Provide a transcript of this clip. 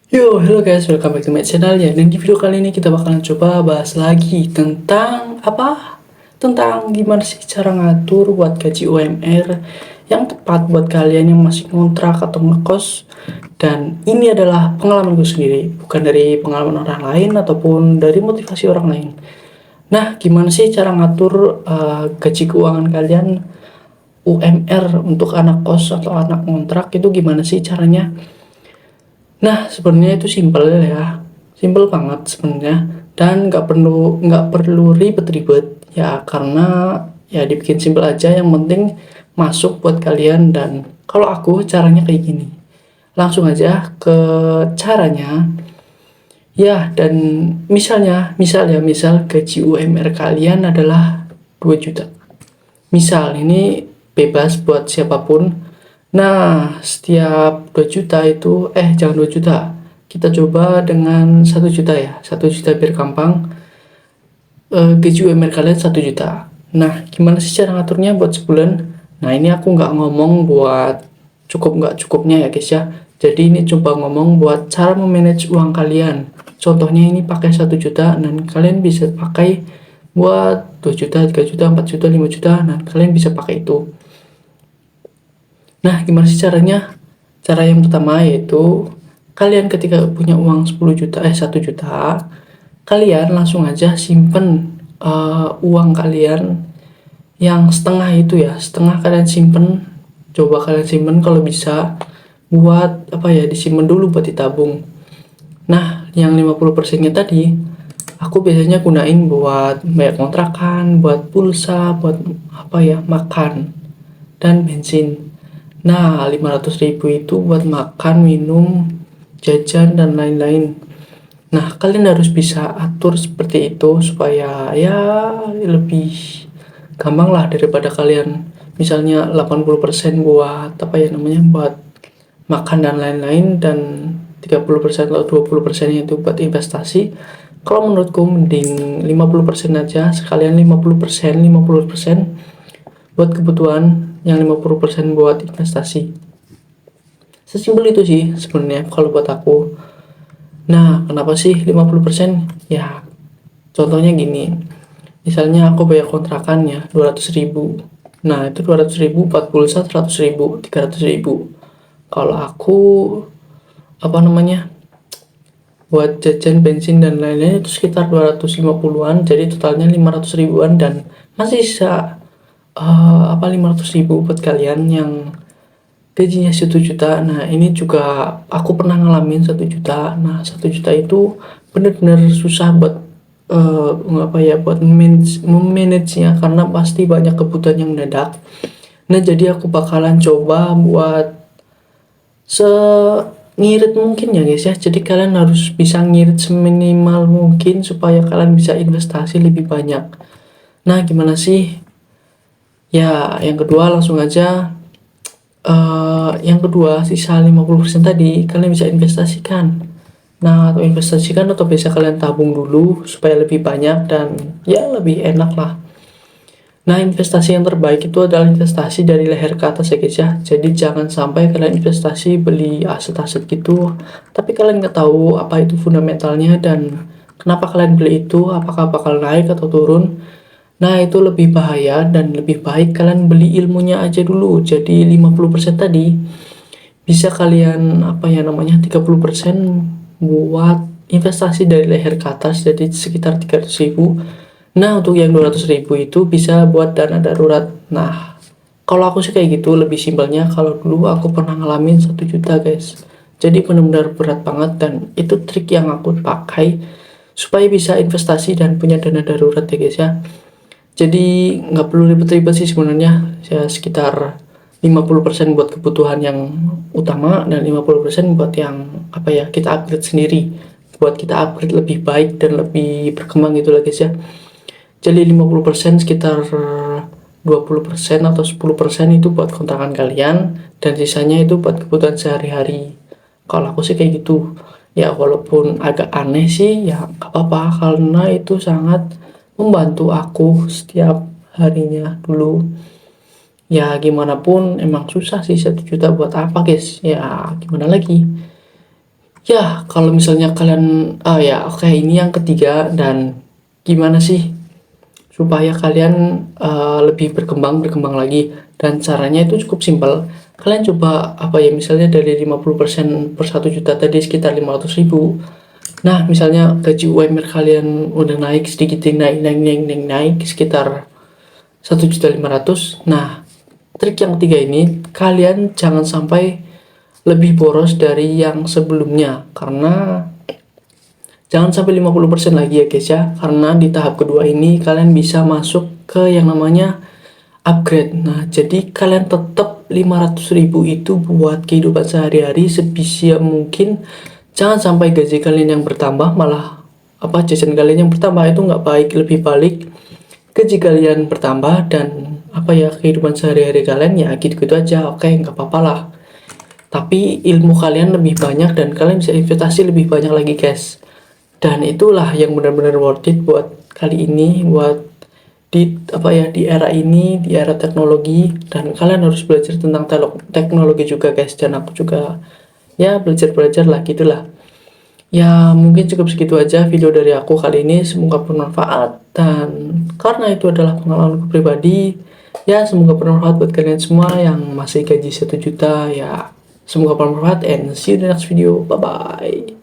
Yo, hello guys, welcome back to my channel ya. Dan di video kali ini kita bakalan coba bahas lagi tentang apa? Tentang gimana sih cara ngatur buat gaji UMR yang tepat buat kalian yang masih ngontrak atau ngekos. Dan ini adalah pengalamanku sendiri, bukan dari pengalaman orang lain ataupun dari motivasi orang lain. Nah, gimana sih cara ngatur gaji keuangan kalian UMR untuk anak kos atau anak ngontrak itu gimana sih caranya? Nah, sebenarnya itu simpel ya, simpel banget sebenarnya, dan nggak perlu ribet-ribet ya, karena ya dibikin simpel aja, yang penting masuk buat kalian. Dan kalau aku caranya kayak gini, langsung aja ke caranya ya. Dan misal gaji UMR kalian adalah 2 juta. Misal ini bebas buat siapapun. Nah, setiap 2 juta itu, jangan 2 juta. Kita coba dengan 1 juta ya. 1 juta biar gampang. Gaji UMR kalian 1 juta. Nah, gimana sih cara ngaturnya buat sebulan? Nah, ini aku nggak ngomong buat cukup nggak cukupnya ya guys ya. Jadi ini coba ngomong buat cara memanage uang kalian. Contohnya ini pakai 1 juta, dan kalian bisa pakai buat 2 juta, 3 juta, 4 juta, 5 juta. Nah, kalian bisa pakai itu. Nah, gimana sih caranya? Cara yang pertama yaitu kalian ketika punya uang 1 juta, kalian langsung aja simpen uang kalian yang setengah itu ya, setengah kalian simpen. Coba kalian simpen kalau bisa buat apa ya, disimpan dulu buat ditabung. Nah, yang 50%-nya tadi aku biasanya gunain buat bayar kontrakan, buat pulsa, buat apa ya, makan dan bensin. Nah, 500.000 itu buat makan, minum, jajan, dan lain-lain. Nah, kalian harus bisa atur seperti itu supaya ya lebih gampang lah, daripada kalian misalnya 80% buat apa ya namanya, buat makan dan lain-lain, dan 30% atau 20% itu buat investasi. Kalau menurutku mending 50% aja, sekalian 50% buat kebutuhan, yang 50% buat investasi. Sesimpel itu sih sebenarnya kalau buat aku. Nah, kenapa sih 50%? Ya, contohnya gini. Misalnya aku bayar kontrakannya 200.000. Nah, itu 200.000 buat pulsa, 100.000, 300.000. Kalau aku apa namanya, buat jajan, bensin, dan lain-lain itu sekitar 250-an, jadi totalnya 500 ribuan. Dan masih sisa 500 ribu buat kalian yang gajinya 1 juta. Nah, ini juga aku pernah ngalamin 1 juta. Nah, 1 juta itu bener-bener susah buat apa ya, buat memanage-nya, karena pasti banyak kebutuhan yang mendadak. Nah, jadi aku bakalan coba buat ngirit mungkin ya guys ya. Jadi kalian harus bisa ngirit seminimal mungkin supaya kalian bisa investasi lebih banyak. Nah, gimana sih? Ya, yang kedua langsung aja, yang kedua sisa 50% tadi kalian bisa investasikan. Nah, atau investasikan atau bisa kalian tabung dulu supaya lebih banyak dan ya lebih enak lah. Nah, investasi yang terbaik itu adalah investasi dari leher ke atas ya guys ya. Jadi jangan sampai kalian investasi beli aset-aset gitu, tapi kalian nggak tahu apa itu fundamentalnya dan kenapa kalian beli itu, apakah bakal naik atau turun. Nah, itu lebih bahaya, dan lebih baik kalian beli ilmunya aja dulu. Jadi 50% tadi bisa kalian apa ya namanya, 30% buat investasi dari leher ke atas, jadi sekitar 300.000. Nah, untuk yang 200.000 itu bisa buat dana darurat. Nah, kalau aku sih kayak gitu lebih simpelnya. Kalau dulu aku pernah ngalamin 1 juta guys, jadi benar-benar berat banget, dan itu trik yang aku pakai supaya bisa investasi dan punya dana darurat ya guys ya. Jadi nggak perlu ribet-ribet sih sebenarnya ya, sekitar 50% buat kebutuhan yang utama dan 50% buat yang apa ya, kita upgrade sendiri, buat kita upgrade lebih baik dan lebih berkembang gitu lah guys ya. Jadi 50% sekitar 20% atau 10% itu buat kontrakan kalian, dan sisanya itu buat kebutuhan sehari-hari. Kalau aku sih kayak gitu ya, walaupun agak aneh sih ya nggak apa-apa, karena itu sangat membantu aku setiap harinya dulu. Ya gimana pun emang susah sih, 1 juta buat apa guys, ya gimana lagi. Ya, kalau misalnya kalian ya oke, ini yang ketiga, dan gimana sih supaya kalian lebih berkembang lagi, dan caranya itu cukup simpel. Kalian coba apa ya, misalnya dari 50% per 1 juta tadi sekitar 500.000. Nah, misalnya gaji UMR kalian udah naik sedikit, naik sekitar 1.500.000. Nah, trik yang ketiga ini, kalian jangan sampai lebih boros dari yang sebelumnya, karena jangan sampai 50% lagi ya guys ya, karena di tahap kedua ini kalian bisa masuk ke yang namanya upgrade. Nah, jadi kalian tetap 500.000 itu buat kehidupan sehari-hari sebisa mungkin. Jangan sampai gaji kalian yang bertambah malah jajan kalian yang bertambah, itu nggak baik. Lebih balik gaji kalian bertambah dan kehidupan sehari-hari kalian ya gitu-gitu aja, oke, nggak apa-apa lah. Tapi ilmu kalian lebih banyak dan kalian bisa investasi lebih banyak lagi guys. Dan itulah yang benar-benar worth it buat kali ini, buat di era ini, di era teknologi. Dan kalian harus belajar tentang teknologi juga guys, dan aku juga ya belajar lah gitulah. Ya mungkin cukup segitu aja video dari aku kali ini, semoga bermanfaat. Dan karena itu adalah pengalamanku pribadi, ya semoga bermanfaat buat kalian semua yang masih gaji 1 juta. Ya semoga bermanfaat, and see you in the next video, bye bye.